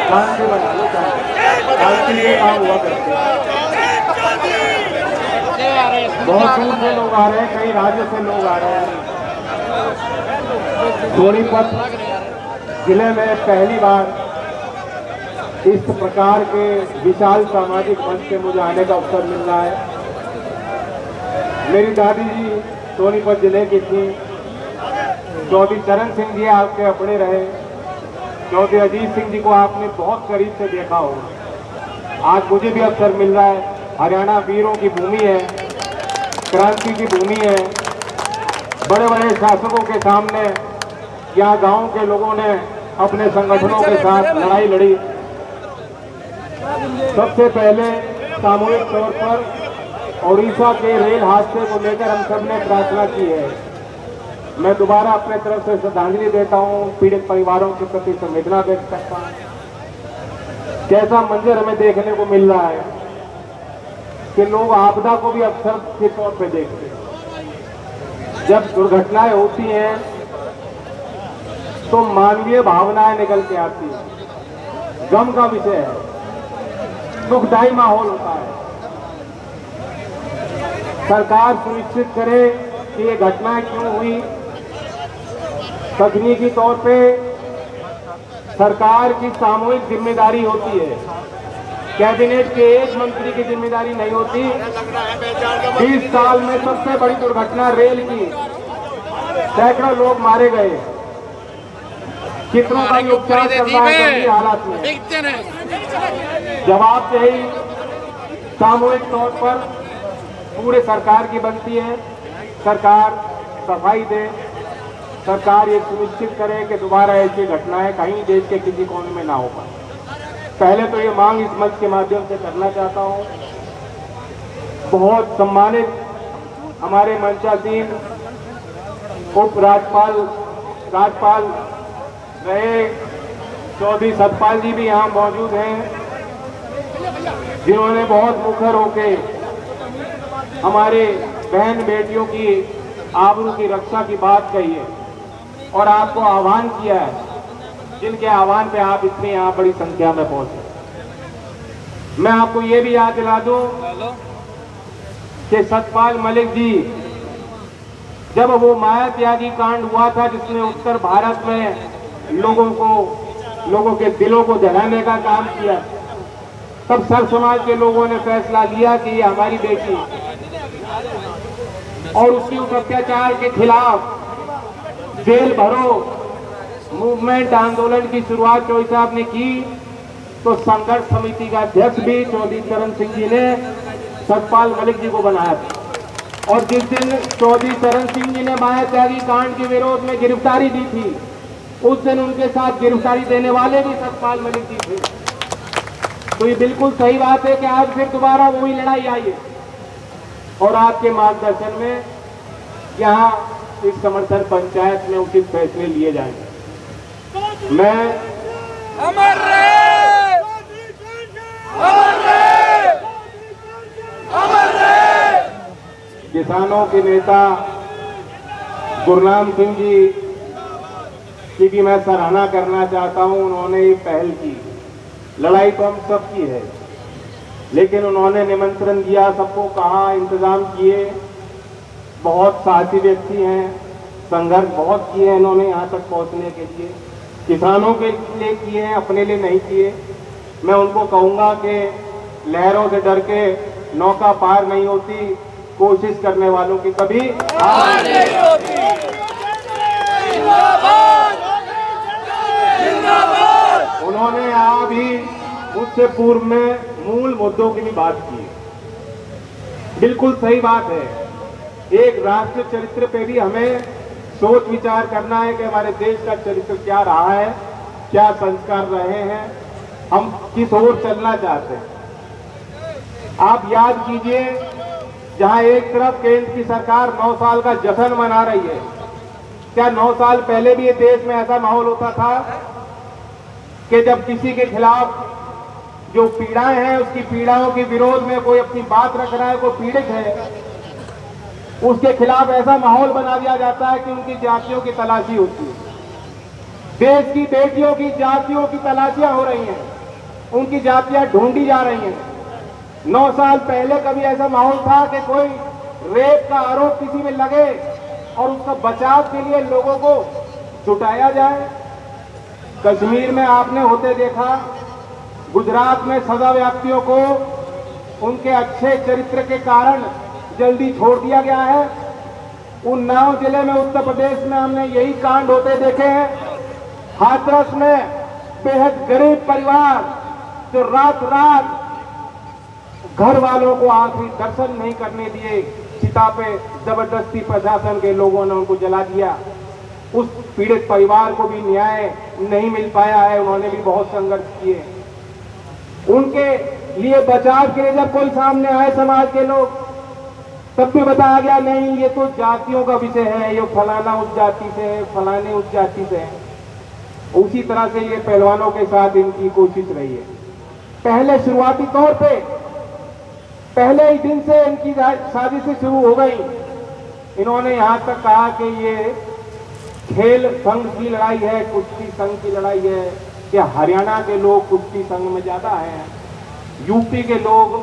शांति बना लो, शांति ये काम हुआ करते हैं। बहुत दूर से लोग आ रहे हैं, कई राज्यों से लोग आ रहे हैं। सोनीपत जिले में पहली बार इस प्रकार के विशाल सामाजिक मंच पे मुझे आने का अवसर मिल रहा है। मेरी दादी जी सोनीपत जिले की थी। चौधरी चरण सिंह जी आपके अपने रहे। चौधरी अजीत सिंह जी को आपने बहुत करीब से देखा होगा। आज मुझे भी अवसर मिल रहा है। हरियाणा वीरों की भूमि है, क्रांति की भूमि है। बड़े बड़े शासकों के सामने यहाँ गांव के लोगों ने अपने संगठनों के साथ लड़ाई लड़ी। सबसे पहले सामूहिक तौर पर उड़ीसा के रेल हादसे को लेकर हम सब ने प्रार्थना की है। मैं दोबारा अपने तरफ से श्रद्धांजलि देता हूँ, पीड़ित परिवारों के प्रति संवेदना व्यक्त करता हूँ। कैसा मंजर हमें देखने को मिल रहा है कि लोग आपदा को भी अवसर के तौर पे देखते हैं। जब दुर्घटनाएं होती हैं तो मानवीय भावनाएं निकल के आती हैं, गम का विषय है, दुखदायी माहौल होता है। सरकार सुनिश्चित करे कि ये घटनाएं क्यों हुई। तकनीकी तौर पे सरकार की सामूहिक जिम्मेदारी होती है, कैबिनेट के एक मंत्री की जिम्मेदारी नहीं होती। 20 साल में सबसे बड़ी दुर्घटना रेल की, सैकड़ों लोग मारे गए, कितनों का उपचार चल रहा है गंभीर हालात में। जवाबदेही सामूहिक तौर पर पूरे सरकार की बनती है। सरकार सफाई दे, सरकार ये सुनिश्चित करे कि दोबारा ऐसी घटनाएं कहीं देश के किसी कोने में ना हो पाए। पहले तो ये मांग इस मंच के माध्यम से करना चाहता हूँ। बहुत सम्मानित हमारे मंचासीन उप राज्यपाल रहे चौधरी सतपाल जी भी यहाँ मौजूद हैं, जिन्होंने बहुत मुखर होके हमारे बहन बेटियों की आबरू की रक्षा की बात कही है और आपको आह्वान किया है, जिनके आह्वान पे आप इतनी यहाँ बड़ी संख्या में पहुंचे। मैं आपको ये भी याद दिला दूं कि सतपाल मलिक जी, जब वो माया त्यागी कांड हुआ था जिसने उत्तर भारत में लोगों के दिलों को जलाने का काम किया, तब सर्व समाज के लोगों ने फैसला लिया कि ये हमारी बेटी, और उसकी उस अत्याचार के खिलाफ जेल भरो मूवमेंट आंदोलन की शुरुआत चौधरी साहब ने की। तो संघर्ष समिति का अध्यक्ष भी चौधरी चरण सिंह जी ने सतपाल मलिक जी को बनाया था। और जिस दिन चौधरी चरण सिंह जी ने माया त्यागी कांड के विरोध में गिरफ्तारी दी थी, उस दिन उनके साथ गिरफ्तारी देने वाले भी सतपाल मलिक जी थे। तो ये बिल्कुल सही बात है कि आज फिर दोबारा वही लड़ाई आई है और आपके मार्गदर्शन में यहाँ इस समर्थन पंचायत में उचित फैसले लिए जाएंगे। मैं अमर रहे, अमर रहे, अमर रहे। किसानों के नेता गुरनाम सिंह जी की भी मैं सराहना करना चाहता हूं। उन्होंने ये पहल की। लड़ाई तो हम सब की है, लेकिन उन्होंने निमंत्रण दिया, सबको कहा, इंतजाम किए। बहुत साहसी व्यक्ति हैं, संघर्ष बहुत किए हैं इन्होंने यहाँ तक पहुँचने के लिए। किसानों के लिए किए हैं, अपने लिए नहीं किए। मैं उनको कहूँगा कि लहरों से डर के नौका पार नहीं होती, कोशिश करने वालों की कभी हार नहीं होती। उन्होंने यहाँ भी मुझसे पूर्व में मूल मुद्दों की भी बात की। बिल्कुल सही बात है। एक राष्ट्र चरित्र पे भी हमें सोच विचार करना है कि हमारे देश का चरित्र क्या रहा है, क्या संस्कार रहे हैं, हम किस ओर चलना चाहते हैं। आप याद कीजिए, जहां एक तरफ केंद्र की सरकार 9 साल का जश्न मना रही है, क्या 9 साल पहले भी ये देश में ऐसा माहौल होता था कि जब किसी के खिलाफ जो पीड़ाएं हैं, उसकी पीड़ाओं के विरोध में कोई अपनी बात रख रहा है, कोई पीड़ित है, उसके खिलाफ ऐसा माहौल बना दिया जाता है कि उनकी जातियों की तलाशी होती है। देश की बेटियों की जातियों की तलाशियां हो रही हैं। उनकी जातियां ढूंढी जा रही हैं। 9 साल पहले कभी ऐसा माहौल था कि कोई रेप का आरोप किसी में लगे और उसका बचाव के लिए लोगों को जुटाया जाए? कश्मीर में आपने होते देखा, गुजरात में सजा व्याप्तियों को उनके अच्छे चरित्र के कारण जल्दी छोड़ दिया गया है। उन्नाव जिले में उत्तर प्रदेश में हमने यही कांड होते देखे हैं। हाथरस में बेहद गरीब परिवार जो रात रात घर वालों को आखिरी दर्शन नहीं करने दिए, चिता पे जबरदस्ती प्रशासन के लोगों ने उनको जला दिया। उस पीड़ित परिवार को भी न्याय नहीं मिल पाया है, उन्होंने भी बहुत संघर्ष किए। उनके लिए बचाव के लिए जब कोई सामने आए समाज के लोग, तब भी बताया गया नहीं ये तो जातियों का विषय है, ये फलाना उस जाति से है, फलाने उस जाति से है। उसी तरह से ये पहलवानों के साथ इनकी कोशिश रही है। पहले शुरुआती तौर पे पहले ही दिन से इनकी साजिशें शुरू हो गई। इन्होंने यहां तक कहा कि ये खेल संघ की लड़ाई है, कुश्ती संघ की लड़ाई है, कि हरियाणा के लोग कुश्ती संघ में ज्यादा हैं, यूपी के लोग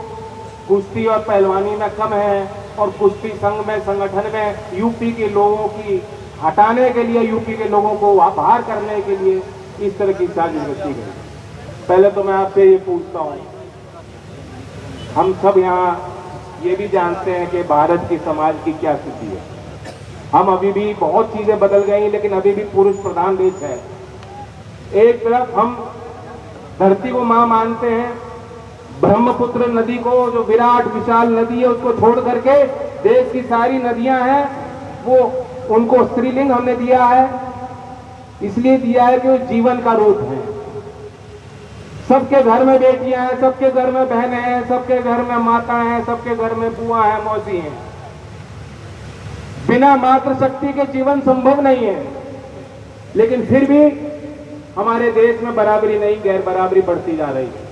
कुश्ती और पहलवानी में कम हैं, और कुश्ती संघ में संगठन में यूपी के लोगों की हटाने के लिए, यूपी के लोगों को बाहर करने के लिए इस तरह की साजिश रची गई। पहले तो मैं आपसे ये पूछता हूँ, हम सब यहाँ ये भी जानते हैं कि भारत की समाज की क्या स्थिति है। हम अभी भी बहुत चीजें बदल गई, लेकिन अभी भी पुरुष प्रधान देश है। एक तरफ हम धरती को मां मानते हैं, ब्रह्मपुत्र नदी को जो विराट विशाल नदी है उसको छोड़ करके देश की सारी नदियां हैं वो उनको स्त्रीलिंग हमने दिया है। इसलिए दिया है कि वो जीवन का रूप है। सबके घर में बेटियां हैं, सबके घर में बहनें हैं, सबके घर में माता हैं, सबके घर में बुआ है, मौसी हैं। बिना मातृशक्ति के जीवन संभव नहीं है। लेकिन फिर भी हमारे देश में बराबरी नहीं, गैर बराबरी बढ़ती जा रही है।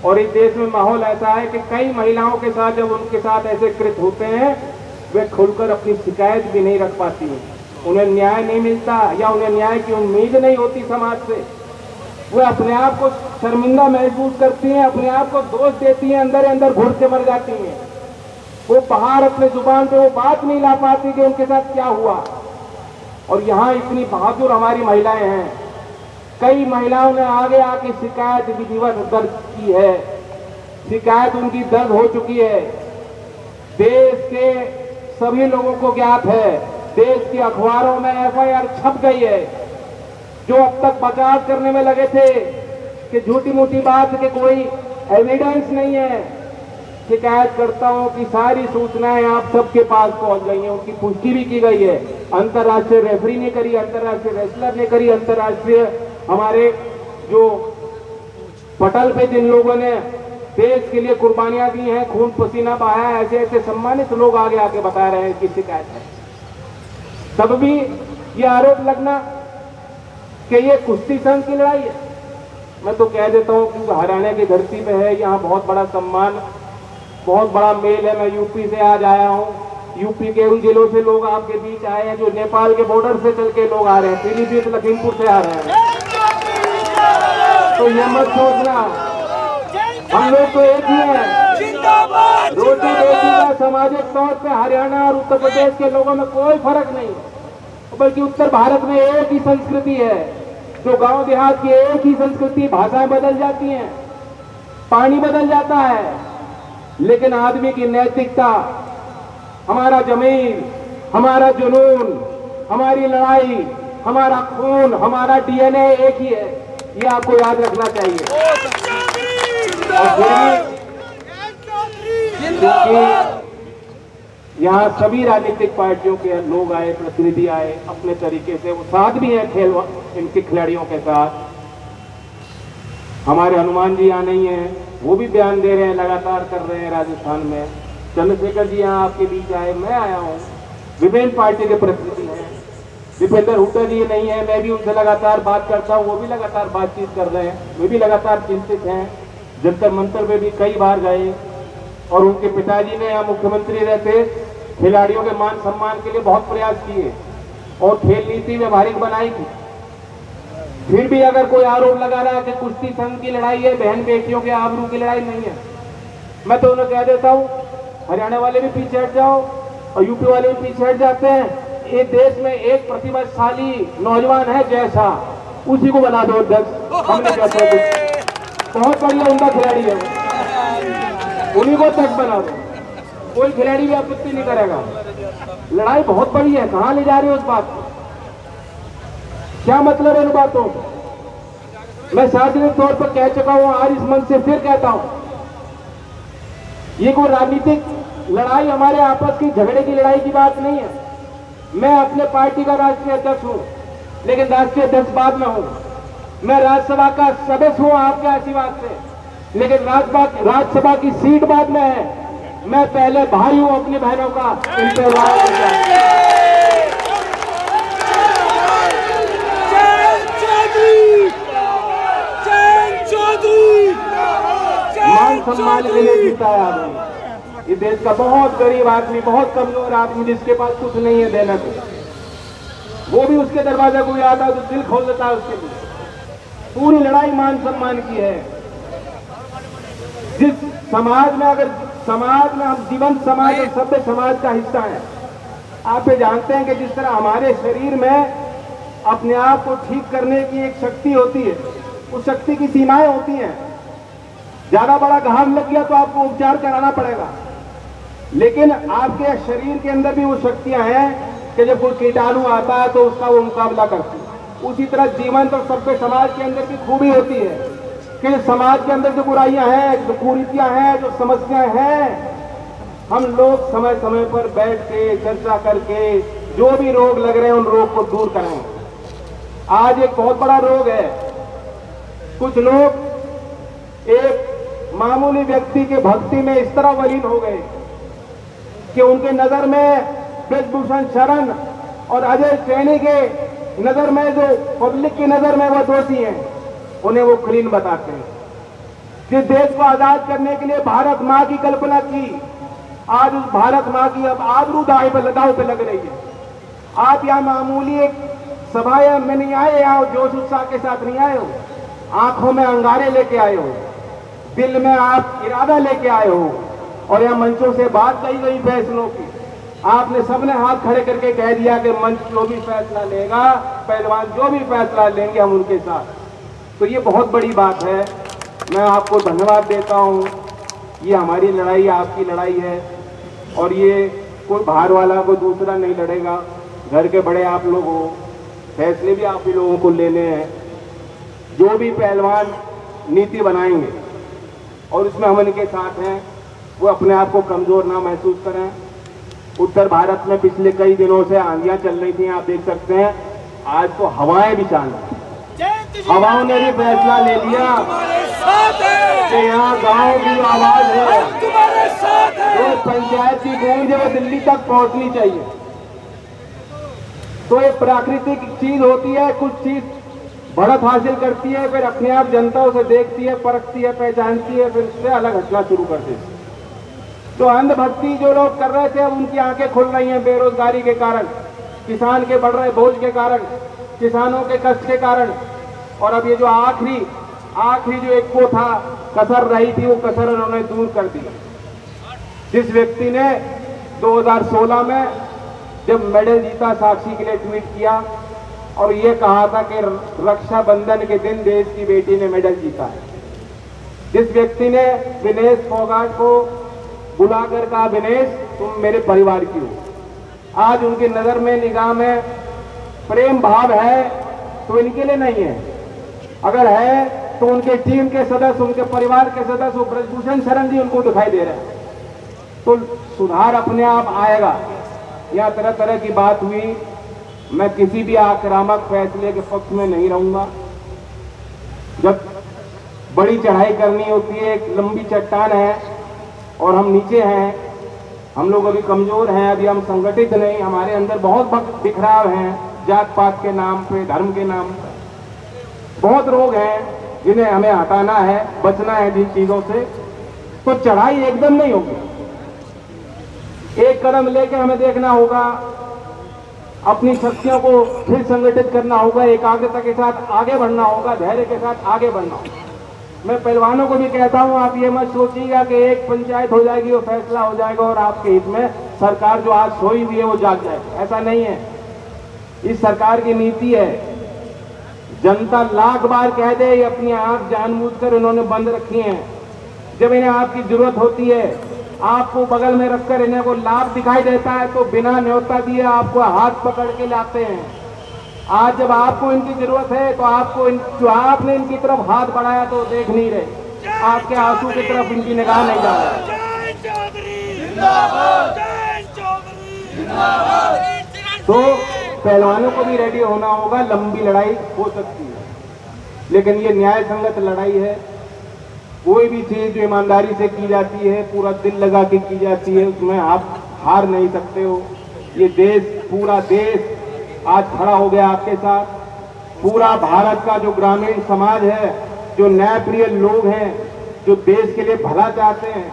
और इस देश में माहौल ऐसा है कि कई महिलाओं के साथ जब उनके साथ ऐसे कृत होते हैं, वे खुलकर अपनी शिकायत भी नहीं रख पाती हैं। उन्हें न्याय नहीं मिलता या उन्हें न्याय की उम्मीद नहीं होती समाज से। वे अपने आप को शर्मिंदा महसूस करती हैं, अपने आप को दोष देती हैं, अंदर अंदर घुट के मर जाती हैं। वो बाहर अपने जुबान पे वो बात नहीं ला पाती कि उनके साथ क्या हुआ। और यहाँ इतनी बहादुर हमारी महिलाएं हैं। कई महिलाओं ने आगे आके शिकायत विधिवत दर्ज की है, शिकायत उनकी दर्ज हो चुकी है। देश के सभी लोगों को ज्ञात है, देश के अखबारों में FIR छप गई है। जो अब तक बचाव करने में लगे थे कि झूठी मूठी बात के कोई एविडेंस नहीं है, शिकायतकर्ताओं की सारी सूचनाएं आप सबके पास पहुंच गई हैं, उनकी पुष्टि भी की गई है। अंतर्राष्ट्रीय रेफरी ने करी, अंतर्राष्ट्रीय रेसलर ने करी, अंतर्राष्ट्रीय हमारे जो पटल पे जिन लोगों ने देश के लिए कुर्बानियां दी हैं, खून पसीना बहाया है, ऐसे ऐसे सम्मानित लोग आगे आके बता रहे हैं कि शिकायत है। तब भी ये आरोप लगना कि ये कुश्ती संघ की लड़ाई है। मैं तो कह देता हूँ क्योंकि हरियाणा की धरती पे है, यहाँ बहुत बड़ा सम्मान, बहुत बड़ा मेल है। मैं यूपी से आज आया हूँ, यूपी के उन जिलों से लोग आपके बीच आए हैं जो नेपाल के बॉर्डर से चल के लोग आ रहे हैं, पीलीभीत लखीमपुर से आ रहे हैं। तो ये मत सोचना हम लोग तो एक ही हैं। रोटी रोटी का सामाजिक तौर पे हरियाणा और उत्तर प्रदेश के लोगों में कोई फर्क नहीं, बल्कि उत्तर भारत में एक ही संस्कृति है। जो गांव देहात की एक ही संस्कृति, भाषाएं बदल जाती हैं, पानी बदल जाता है, लेकिन आदमी की नैतिकता, हमारा जमीन, हमारा जुनून, हमारी लड़ाई, हमारा खून, हमारा DNA एक ही है। ये आपको याद रखना चाहिए। यहाँ सभी राजनीतिक पार्टियों के लोग आए, प्रतिनिधि आए, अपने तरीके से वो साथ भी हैं खेल इनके खिलाड़ियों के साथ। हमारे हनुमान जी यहाँ नहीं है, वो भी बयान दे रहे हैं, लगातार कर रहे हैं राजस्थान में। चंद्रशेखर जी यहाँ आपके बीच आए, मैं आया हूँ, विभिन्न पार्टी के प्रतिनिधि हैं। दीपेंद्र हुड्डा जी नहीं है, मैं भी उनसे लगातार बात करता हूँ, वो भी लगातार बातचीत कर रहे हैं, वे भी लगातार चिंतित हैं। जंतर मंतर में भी कई बार गए और उनके पिताजी ने यहाँ मुख्यमंत्री रहते खिलाड़ियों के मान सम्मान के लिए बहुत प्रयास किए और खेल नीति व्यवहारिक बनाई थी। फिर भी अगर कोई आरोप लगा रहा है कि कुश्ती संघ की लड़ाई है, बहन बेटियों के आबरू की लड़ाई नहीं है, मैं तो उन्हें कह देता हूँ हरियाणा वाले भी पीछे हट जाओ और यूपी वाले भी पीछे हट जाते हैं। ये देश में एक प्रतिभाशाली नौजवान है जैसा, उसी को बना दो अध्यक्ष। हमने कहते हैं बहुत बढ़िया उनका खिलाड़ी है, उन्हीं को तक बना दो, कोई खिलाड़ी भी आपत्ति नहीं करेगा। लड़ाई बहुत बड़ी है, कहां ले जा रहे हो उस बात को? क्या मतलब है इन बातों? मैं सार्वजनिक तौर पर कह चुका हूं, आज इस मंच से फिर कहता हूं, ये कोई राजनीतिक लड़ाई, हमारे आपस की झगड़े की लड़ाई की बात नहीं है। मैं अपने पार्टी का राष्ट्रीय अध्यक्ष हूं, लेकिन राष्ट्रीय अध्यक्ष बाद में हूं। मैं राज्यसभा का सदस्य हूं आपके आशीर्वाद से, लेकिन राज्यसभा की सीट बाद में है। मैं पहले भाई हूं अपनी बहनों का। मान सम्मान के लिए जीता है आदमी, ये देश का बहुत गरीब आदमी, बहुत कमजोर आदमी, जिसके पास कुछ नहीं है देने को, वो भी उसके दरवाजा को आता है तो दिल खोल देता है उसके लिए। पूरी लड़ाई मान सम्मान की है। जिस समाज में, अगर समाज में हम जीवंत समाज और सभ्य समाज का हिस्सा है, आप ये जानते हैं कि जिस तरह हमारे शरीर में अपने आप को ठीक करने की एक शक्ति होती है, उस शक्ति की सीमाएं होती हैं। ज्यादा बड़ा घाव लग गया तो आपको उपचार कराना पड़ेगा, लेकिन आपके शरीर के अंदर भी वो शक्तियां हैं कि जब कोई कीटाणु आता है तो उसका वो मुकाबला करती है। उसी तरह जीवंत और सभ्य समाज के अंदर भी खूबी होती है कि समाज के अंदर जो बुराइयां हैं, जो कुरीतियां हैं, जो समस्याएं हैं, हम लोग समय समय पर बैठ के चर्चा करके जो भी रोग लग रहे हैं उन रोग को दूर करें। आज एक बहुत बड़ा रोग है, कुछ लोग एक मामूली व्यक्ति के भक्ति में इस तरह वलीन हो गए कि उनके नजर में ब्रजभूषण शरण और अजय सैनी के नजर में, जो पब्लिक की नजर में वो दोषी हैं, उन्हें वो क्लीन बताते हैं। जिस देश को आजाद करने के लिए भारत मां की कल्पना की, आज उस भारत मां की अब आबरू दाव पे लग रही है। आप यहाँ मामूली एक सभा में नहीं आए, यहाँ जोश उत्साह के साथ नहीं आए हो, आंखों में अंगारे लेके आए हो, दिल में आप इरादा लेके आए हो, और यहाँ मंचों से बात कही गई फैसलों की, आपने सबने हाथ खड़े करके कह दिया कि मंच जो भी फैसला लेगा, पहलवान जो भी फैसला लेंगे हम उनके साथ। तो ये बहुत बड़ी बात है। मैं आपको धन्यवाद देता हूँ। ये हमारी लड़ाई आपकी लड़ाई है, और ये कोई बाहर वाला कोई दूसरा नहीं लड़ेगा। घर के बड़े आप लोग हो, फैसले भी आप ही लोगों को लेने हैं। जो भी पहलवान नीति बनाएंगे और उसमें हम इनके साथ हैं, वो अपने आप को कमजोर ना महसूस करें। उत्तर भारत में पिछले कई दिनों से आंधियां चल रही थी, आप देख सकते हैं। आज तो हवाएं भी चाल रही, हवाओं ने भी फैसला ले लिया कि यहाँ गांव की आवाज है, तो पंचायत की गूंज वो दिल्ली तक पहुंचनी चाहिए। तो एक प्राकृतिक चीज होती है, कुछ चीज बढ़त हासिल करती है, फिर अपने आप जनता उसे देखती है, परखती है, पहचानती है, फिर उससे अलग हटना शुरू कर देती है। तो अंधभक्ति जो लोग कर रहे थे, अब उनकी आंखें खुल रही हैं बेरोजगारी के कारण, किसान के बढ़ रहे बोझ के कारण, किसानों के कष्ट के कारण। और अब ये जो आखिरी जो एक वो था, कसर रही थी, वो कसर उन्होंने दूर कर दी। जिस व्यक्ति ने 2016 में जब मेडल जीता, साक्षी के लिए ट्वीट किया और ये कहा था कि रक्षाबंधन के दिन देश की बेटी ने मेडल जीता है। जिस व्यक्ति ने विनेश फोगाट को बुलाकर कहा, विनेश तुम मेरे परिवार की हो, आज उनकी नजर में, निगाह में प्रेम भाव है तो इनके लिए नहीं है, अगर है तो उनके टीम के सदस्य, उनके परिवार के सदस्य, ब्रजभूषण शरण जी उनको दिखाई दे रहे हैं। तो सुधार अपने आप आएगा। यहाँ तरह तरह की बात हुई, मैं किसी भी आक्रामक फैसले के पक्ष में नहीं रहूंगा। जब बड़ी चढ़ाई करनी होती है, एक लंबी चट्टान है और हम नीचे हैं, हम लोग अभी कमजोर हैं, अभी हम संगठित नहीं, हमारे अंदर बहुत बिखराव हैं, जात पात के नाम पे, धर्म के नाम पे बहुत रोग हैं जिन्हें हमें हटाना है, बचना है जिन चीजों से। तो चढ़ाई एकदम नहीं होगी, एक कदम लेके हमें देखना होगा अपनी शक्तियों को फिर संगठित करना होगा, एकाग्रता के साथ आगे बढ़ना होगा, धैर्य के साथ आगे बढ़ना होगा। मैं पहलवानों को भी कहता हूं, आप ये मत सोचिएगा कि एक पंचायत हो जाएगी, वो फैसला हो जाएगा और आपके हित में सरकार जो आज सोई हुई है वो जाग जाएगी। ऐसा नहीं है। इस सरकार की नीति है, जनता लाख बार कह दे, ये अपनी आंख जानबूझकर इन्होंने बंद रखी है। जब इन्हें आपकी जरूरत होती है, आपको बगल में रखकर इन्हें को लाभ दिखाई देता है तो बिना न्योता दिए आपको हाथ पकड़ के लाते हैं। आज जब आपको इनकी जरूरत है तो आपको जो आपने इनकी तरफ हाथ बढ़ाया तो देख नहीं रहे, आपके आंसू की तरफ इनकी निगाह नहीं जा रही। तो पहलवानों को भी रेडी होना होगा। लंबी लड़ाई हो सकती है, लेकिन ये न्याय संगत लड़ाई है। कोई भी चीज जो ईमानदारी से की जाती है, पूरा दिल लगा के की जाती है, उसमें आप हार नहीं सकते हो। ये देश, पूरा देश आज खड़ा हो गया आपके साथ। पूरा भारत का जो ग्रामीण समाज है, जो न्यायप्रिय लोग हैं, जो देश के लिए भला चाहते हैं,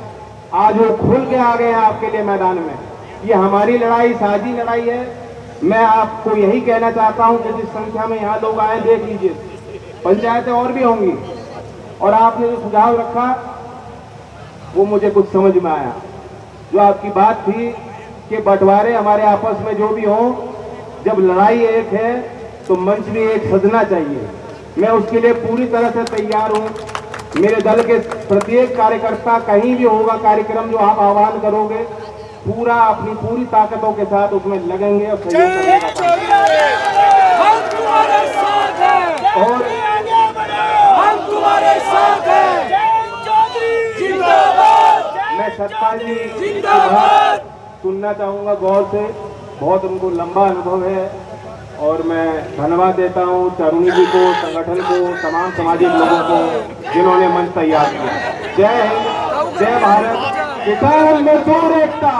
आज वो खुल के आ गए हैं आपके लिए मैदान में। ये हमारी लड़ाई साझी लड़ाई है। मैं आपको यही कहना चाहता हूं कि जिस संख्या में यहाँ लोग आए, देख लीजिए, पंचायतें और भी होंगी। और आपने जो सुझाव रखा वो मुझे कुछ समझ में आया। जो आपकी बात थी कि बंटवारे हमारे आपस में जो भी हो, जब लड़ाई एक है तो मंच भी एक सजना चाहिए। मैं उसके लिए पूरी तरह से तैयार हूं। मेरे दल के प्रत्येक कार्यकर्ता, कहीं भी होगा कार्यक्रम जो आप आह्वान करोगे, पूरा अपनी पूरी ताकतों के साथ उसमें लगेंगे और सहयोग करने का हम तुम्हारे साथ हैं और हम तुम्हारे साथ हैं। जिंदाबाद। मैं सतपाल जी जिंदाबाद। सुनना चाहूंगा गौर से, बहुत उनको लंबा अनुभव है और मैं धन्यवाद देता हूं तरुणी जी को, संगठन को, तमाम सामाजिक लोगों को जिन्होंने मंच तैयार किया। जय हिंद, जय भारत, किसान मजदूर एकता।